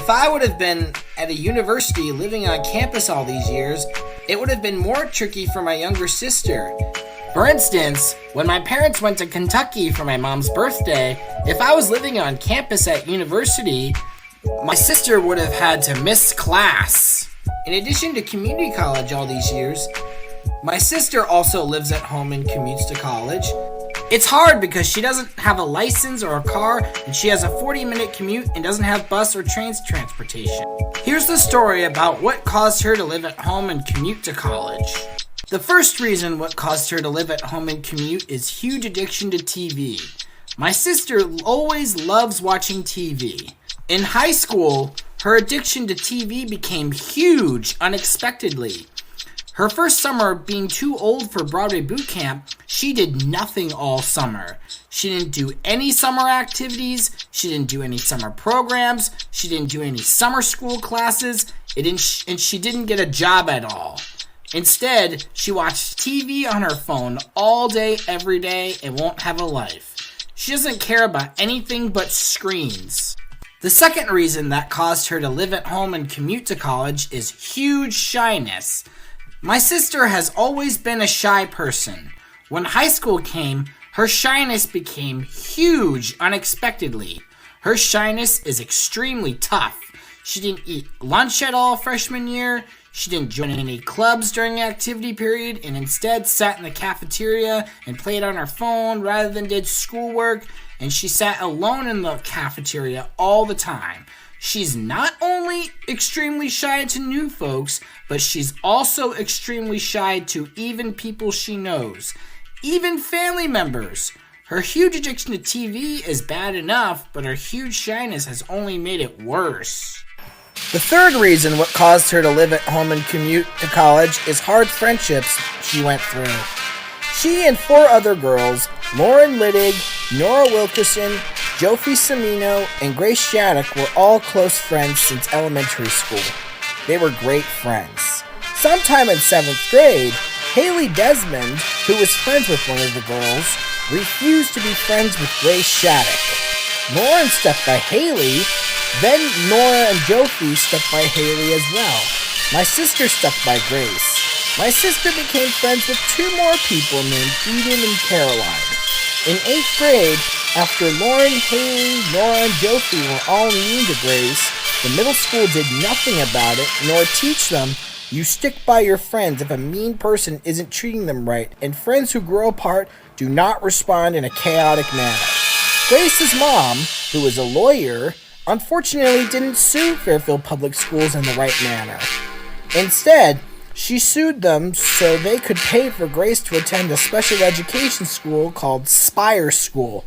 If I would have been at a university living on campus all these years, it would have been more tricky for my younger sister. For instance, when my parents went to Kentucky for my mom's birthday, if I was living on campus at university, my sister would have had to miss class. In addition to community college all these years, my sister also lives at home and commutes to college. It's hard because she doesn't have a license or a car, and she has a 40-minute commute and doesn't have bus or train transportation. Here's the story about what caused her to live at home and commute to college. The first reason what caused her to live at home and commute is huge addiction to TV. My sister always loves watching TV. In high school, her addiction to TV became huge unexpectedly. Her first summer being too old for Broadway boot camp, she did nothing all summer. She didn't do any summer activities, she didn't do any summer programs, she didn't do any summer school classes, and she didn't get a job at all. Instead, she watched TV on her phone all day, every day, and won't have a life. She doesn't care about anything but screens. The second reason that caused her to live at home and commute to college is huge shyness. My sister has always been a shy person. When high school came, her shyness became huge unexpectedly. Her shyness is extremely tough. She didn't eat lunch at all freshman year. She didn't join any clubs during the activity period and instead sat in the cafeteria and played on her phone rather than did schoolwork. And she sat alone in the cafeteria all the time. She's not only extremely shy to new folks, but she's also extremely shy to even people she knows, even family members. Her huge addiction to TV is bad enough, but her huge shyness has only made it worse. The third reason what caused her to live at home and commute to college is hard friendships she went through. She and 4 other girls, Lauren Littig, Nora Wilkerson, Jofi Semino, and Grace Shattuck, were all close friends since elementary school. They were great friends. Sometime in 7th grade, Haley Desmond, who was friends with one of the girls, refused to be friends with Grace Shattuck. Lauren stuck by Haley, then Nora and Jofi stuck by Haley as well. My sister stuck by Grace. My sister became friends with 2 more people named Eden and Caroline. In 8th grade, after Lauren, Haley, Nora, and Jofi were all mean to Grace, the middle school did nothing about it, nor teach them you stick by your friends if a mean person isn't treating them right, and friends who grow apart do not respond in a chaotic manner. Grace's mom, who is a lawyer, unfortunately didn't sue Fairfield Public Schools in the right manner. Instead, she sued them so they could pay for Grace to attend a special education school called Spire School.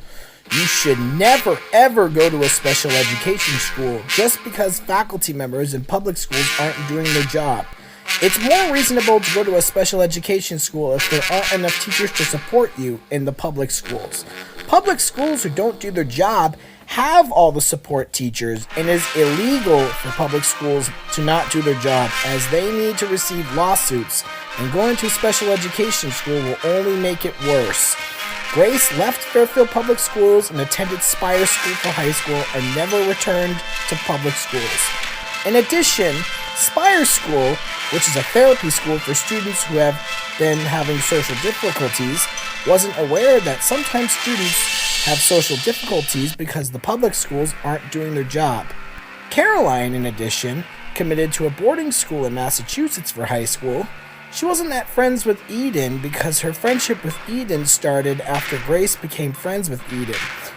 You should never ever go to a special education school just because faculty members in public schools aren't doing their job. It's more reasonable to go to a special education school if there aren't enough teachers to support you in the public schools. Public schools who don't do their job have all the support teachers, and it is illegal for public schools to not do their job, as they need to receive lawsuits, and going to special education school will only make it worse. Grace left Fairfield Public Schools and attended Spire School for high school and never returned to public schools. In addition, Spire School, which is a therapy school for students who have been having social difficulties, wasn't aware that sometimes students have social difficulties because the public schools aren't doing their job. Caroline, in addition, committed to a boarding school in Massachusetts for high school. She wasn't that friends with Eden because her friendship with Eden started after Grace became friends with Eden.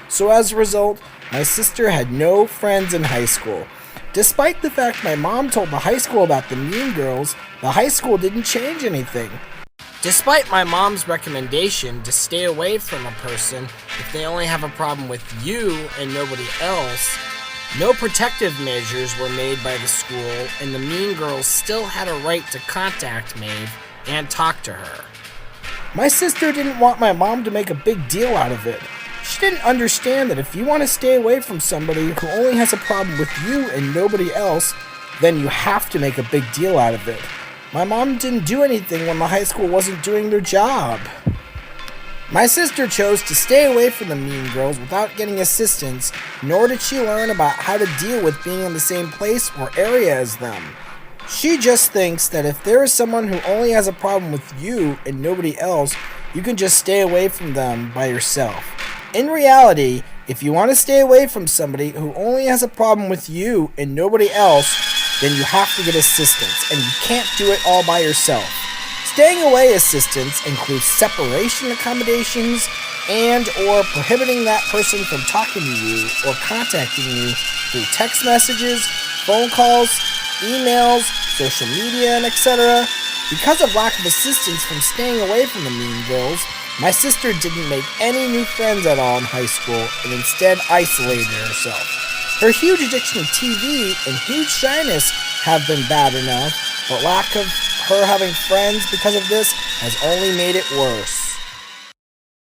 So as a result, my sister had no friends in high school. Despite the fact my mom told the high school about the mean girls, the high school didn't change anything. Despite my mom's recommendation to stay away from a person if they only have a problem with you and nobody else, no protective measures were made by the school, and the mean girls still had a right to contact Maeve and talk to her. My sister didn't want my mom to make a big deal out of it. She didn't understand that if you want to stay away from somebody who only has a problem with you and nobody else, then you have to make a big deal out of it. My mom didn't do anything when the high school wasn't doing their job. My sister chose to stay away from the mean girls without getting assistance, nor did she learn about how to deal with being in the same place or area as them. She just thinks that if there is someone who only has a problem with you and nobody else, you can just stay away from them by yourself. In reality, if you want to stay away from somebody who only has a problem with you and nobody else, then you have to get assistance, and you can't do it all by yourself. Staying away assistance includes separation accommodations and or prohibiting that person from talking to you or contacting you through text messages, phone calls, emails, social media, and etc. Because of lack of assistance from staying away from the mean girls, my sister didn't make any new friends at all in high school and instead isolated herself. Her huge addiction to TV and huge shyness have been bad enough, but lack of her having friends because of this has only made it worse.